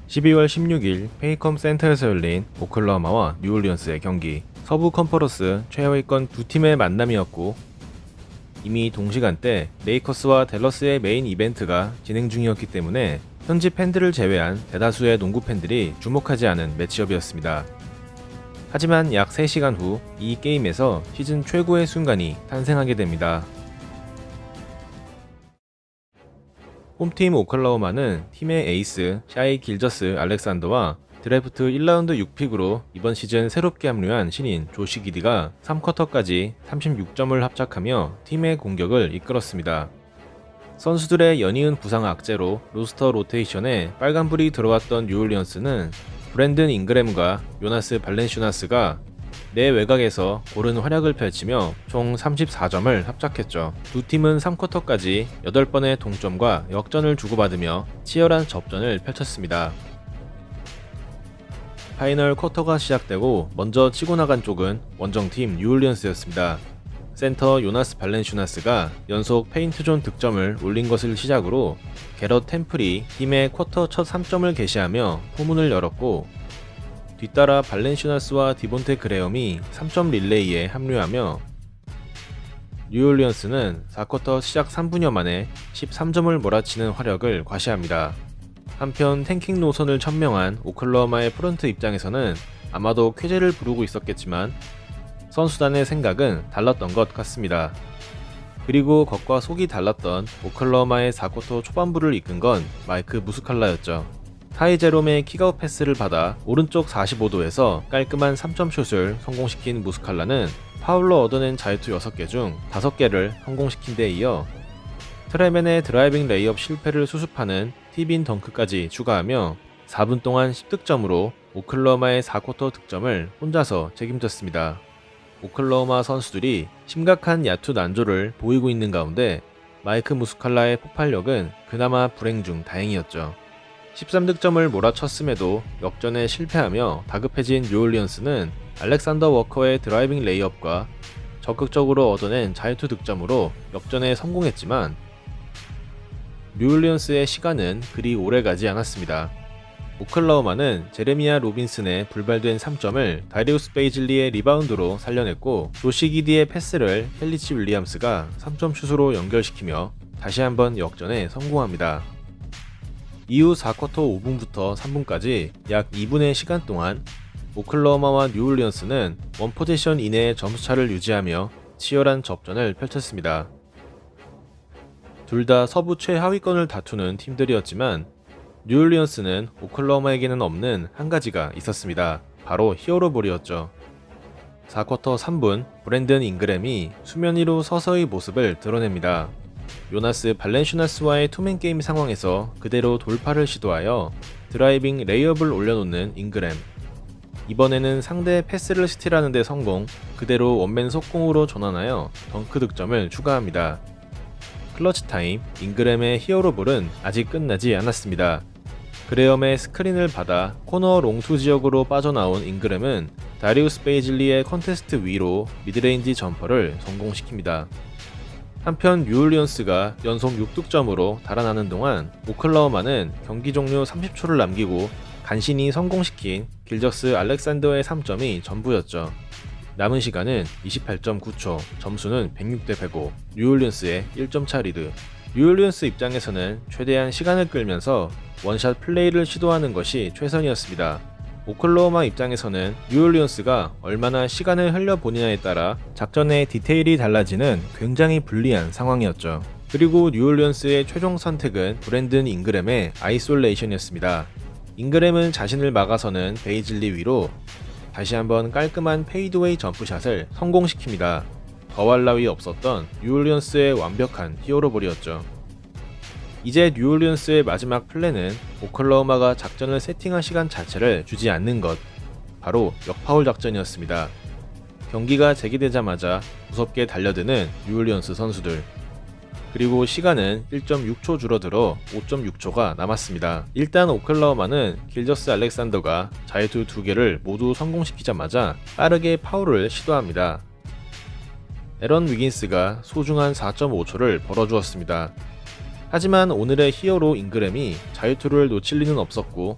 12월 16일 페이컴 센터에서 열린 오클라호마와 뉴올리언스의 경기. 서부 컨퍼런스 최하위권 두 팀의 만남이었고 이미 동시간대 레이커스와 댈러스의 메인 이벤트가 진행 중이었기 때문에 현지 팬들을 제외한 대다수의 농구 팬들이 주목하지 않은 매치업이었습니다. 하지만 약 3시간 후 이 게임에서 시즌 최고의 순간이 탄생하게 됩니다. 홈팀 오클라호마는 팀의 에이스 샤이 길저스 알렉산더와 드래프트 1라운드 6픽으로 이번 시즌 새롭게 합류한 신인 조시 기디가 3쿼터까지 36점을 합작하며 팀의 공격을 이끌었습니다. 선수들의 연이은 부상 악재로 로스터 로테이션에 빨간불이 들어왔던 뉴올리언스는 브랜든 잉그램과 요나스 발렌슈나스가 내 외곽에서 고른 활약을 펼치며 총 34점을 합작했죠. 두 팀은 3쿼터까지 8번의 동점과 역전을 주고받으며 치열한 접전을 펼쳤습니다. 파이널 쿼터가 시작되고 먼저 치고 나간 쪽은 원정팀 뉴올리언스였습니다. 센터 요나스 발렌슈나스가 연속 페인트존 득점을 올린 것을 시작으로 게럿 템플이 팀의 쿼터 첫 3점을 게시하며 포문을 열었고 뒤따라 발렌슈나스와 디본테 그레엄이 3점 릴레이에 합류하며 뉴올리언스는 4쿼터 시작 3분여 만에 13점을 몰아치는 화력을 과시합니다. 한편 탱킹 노선을 천명한 오클라호마의 프런트 입장에서는 아마도 쾌재를 부르고 있었겠지만 선수단의 생각은 달랐던 것 같습니다. 그리고 겉과 속이 달랐던 오클라호마의 4쿼터 초반부를 이끈 건 마이크 무스칼라였죠. 타이 제롬의 킥아웃 패스를 받아 오른쪽 45도에서 깔끔한 3점 슛을 성공시킨 무스칼라는 파울로 얻어낸 자유투 6개 중 5개를 성공시킨 데 이어 트레맨의 드라이빙 레이업 실패를 수습하는 티빈 덩크까지 추가하며 4분 동안 10득점으로 오클라호마의 4쿼터 득점을 혼자서 책임졌습니다. 오클라호마 선수들이 심각한 야투 난조를 보이고 있는 가운데 마이크 무스칼라의 폭발력은 그나마 불행 중 다행이었죠. 13득점을 몰아쳤음에도 역전에 실패하며 다급해진 뉴올리언스는 알렉산더 워커의 드라이빙 레이업과 적극적으로 얻어낸 자유투 득점으로 역전에 성공했지만 뉴올리언스의 시간은 그리 오래가지 않았습니다. 오클라호마는 제레미야 로빈슨의 불발된 3점을 다리우스 베이즐리의 리바운드로 살려냈고 조시 기디의 패스를 헬리치 윌리엄스가 3점 슛으로 연결시키며 다시 한번 역전에 성공합니다. 이후 4쿼터 5분부터 3분까지 약 2분의 시간 동안 오클라호마와 뉴올리언스는 원포지션 이내의 점수차를 유지하며 치열한 접전을 펼쳤습니다. 둘 다 서부 최하위권을 다투는 팀들이었지만 뉴올리언스는 오클라호마에게는 없는 한 가지가 있었습니다. 바로 히어로볼이었죠. 4쿼터 3분 브랜든 잉그램이 수면 위로 서서히 모습을 드러냅니다. 요나스 발렌슈나스와의 투맨 게임 상황에서 그대로 돌파를 시도하여 드라이빙 레이업을 올려놓는 잉그램. 이번에는 상대의 패스를 스틸하는 데 성공, 그대로 원맨 속공으로 전환하여 덩크 득점을 추가합니다. 클러치 타임, 잉그램의 히어로볼은 아직 끝나지 않았습니다. 그레엄의 스크린을 받아 코너 롱투 지역으로 빠져나온 잉그램은 다리우스 베이즐리의 컨테스트 위로 미드레인지 점퍼를 성공시킵니다. 한편 뉴올리언스가 연속 6득점으로 달아나는 동안 오클라호마는 경기 종료 30초를 남기고 간신히 성공시킨 길저스 알렉산더의 3점이 전부였죠. 남은 시간은 28.9초, 점수는 106대 105, 뉴올리언스의 1점차 리드. 뉴올리언스 입장에서는 최대한 시간을 끌면서 원샷 플레이를 시도하는 것이 최선이었습니다. 오클라호마 입장에서는 뉴올리언스가 얼마나 시간을 흘려보느냐에 따라 작전의 디테일이 달라지는 굉장히 불리한 상황이었죠. 그리고 뉴올리언스의 최종 선택은 브랜든 잉그램의 아이솔레이션이었습니다. 잉그램은 자신을 막아서는 베이즐리 위로 다시 한번 깔끔한 페이드웨이 점프샷을 성공시킵니다. 더할 나위 없었던 뉴올리언스의 완벽한 히어로볼이었죠. 이제 뉴올리언스의 마지막 플랜은 오클라호마가 작전을 세팅할 시간 자체를 주지 않는 것, 바로 역파울 작전이었습니다. 경기가 재개되자마자 무섭게 달려드는 뉴올리언스 선수들. 그리고 시간은 1.6초 줄어들어 5.6초가 남았습니다. 일단 오클라호마는 길저스 알렉산더가 자유투 2개를 모두 성공시키자마자 빠르게 파울을 시도합니다. 에런 위긴스가 소중한 4.5초를 벌어주었습니다. 하지만 오늘의 히어로 잉그램이 자유투를 놓칠 리는 없었고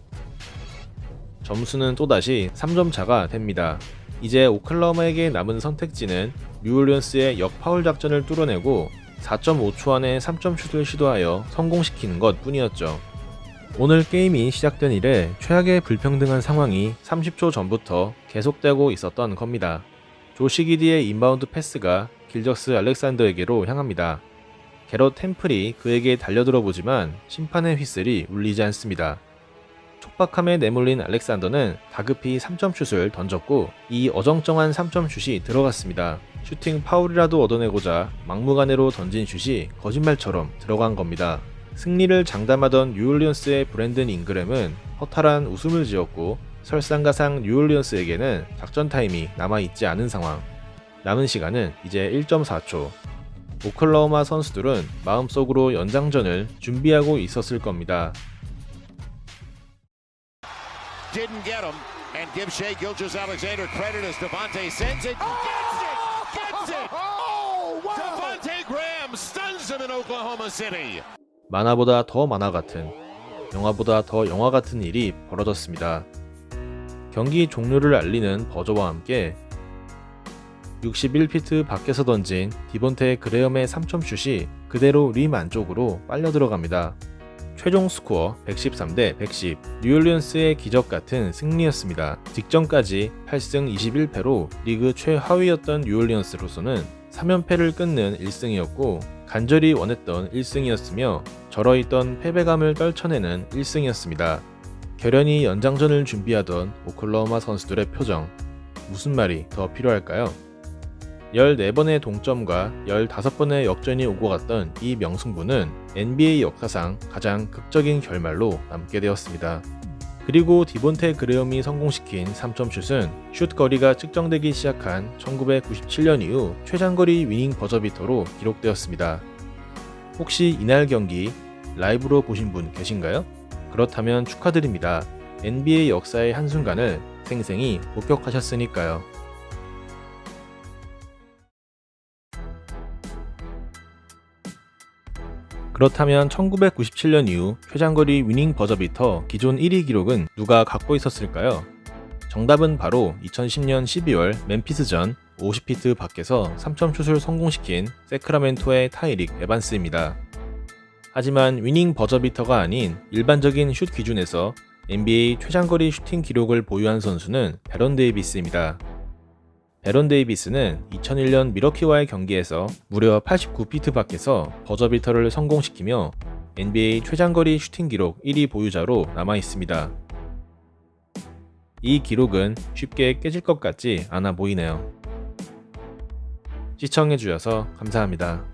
점수는 또다시 3점 차가 됩니다. 이제 오클라호마에게 남은 선택지는 뉴올리언스의 역파울 작전을 뚫어내고 4.5초 안에 3점 슛을 시도하여 성공시키는 것 뿐이었죠. 오늘 게임이 시작된 이래 최악의 불평등한 상황이 30초 전부터 계속되고 있었던 겁니다. 조시 기디의 인바운드 패스가 길적스 알렉산더에게로 향합니다. 게럿 템플이 그에게 달려들어 보지만 심판의 휘슬이 울리지 않습니다. 촉박함에 내몰린 알렉산더는 다급히 3점 슛을 던졌고 이 어정쩡한 3점 슛이 들어갔습니다. 슈팅 파울이라도 얻어내고자 막무가내로 던진 슛이 거짓말처럼 들어간 겁니다. 승리를 장담하던 뉴올리언스의 브랜든 잉그램은 허탈한 웃음을 지었고 설상가상 뉴올리언스에게는 작전 타임이 남아있지 않은 상황. 남은 시간은 이제 1.4초. 오클라호마 선수들은 마음속으로 연장전을 준비하고 있었을 겁니다. Didn't get him, and give Shai Gilgeous-Alexander credit as Devontae sends it. Gets it! Oh, wow! Devontae Graham stuns him in Oklahoma City. 만화보다 더 만화 같은, 영화보다 더 영화 같은 일이 벌어졌습니다. 경기 종료를 알리는 버저와 함께 61피트 밖에서 던진 디본테 그레엄의 3점 슛이 그대로 림 안쪽으로 빨려 들어갑니다. 최종 스코어 113대 110, 뉴올리언스의 기적 같은 승리였습니다. 직전까지 8승 21패로 리그 최하위였던 뉴올리언스로서는 3연패를 끊는 1승이었고 간절히 원했던 1승이었으며 절어있던 패배감을 떨쳐내는 1승이었습니다. 결연히 연장전을 준비하던 오클라호마 선수들의 표정, 무슨 말이 더 필요할까요? 14번의 동점과 15번의 역전이 오고 갔던 이 명승부는 NBA 역사상 가장 극적인 결말로 남게 되었습니다. 그리고 디본테 그레엄이 성공시킨 3점슛은 슛 거리가 측정되기 시작한 1997년 이후 최장거리 위닝 버저비터로 기록되었습니다. 혹시 이날 경기 라이브로 보신 분 계신가요? 그렇다면 축하드립니다. NBA 역사의 한순간을 생생히 목격하셨으니까요. 그렇다면 1997년 이후 최장거리 위닝 버저비터 기존 1위 기록은 누가 갖고 있었을까요? 정답은 바로 2010년 12월 멤피스전 50피트 밖에서 3점슛을 성공시킨 세크라멘토의 타이릭 에반스입니다. 하지만 위닝 버저비터가 아닌 일반적인 슛 기준에서 NBA 최장거리 슈팅 기록을 보유한 선수는 베런 데이비스입니다. 베런 데이비스는 2001년 미러키와의 경기에서 무려 89피트 밖에서 버저비터를 성공시키며 NBA 최장거리 슈팅 기록 1위 보유자로 남아있습니다. 이 기록은 쉽게 깨질 것 같지 않아 보이네요. 시청해주셔서 감사합니다.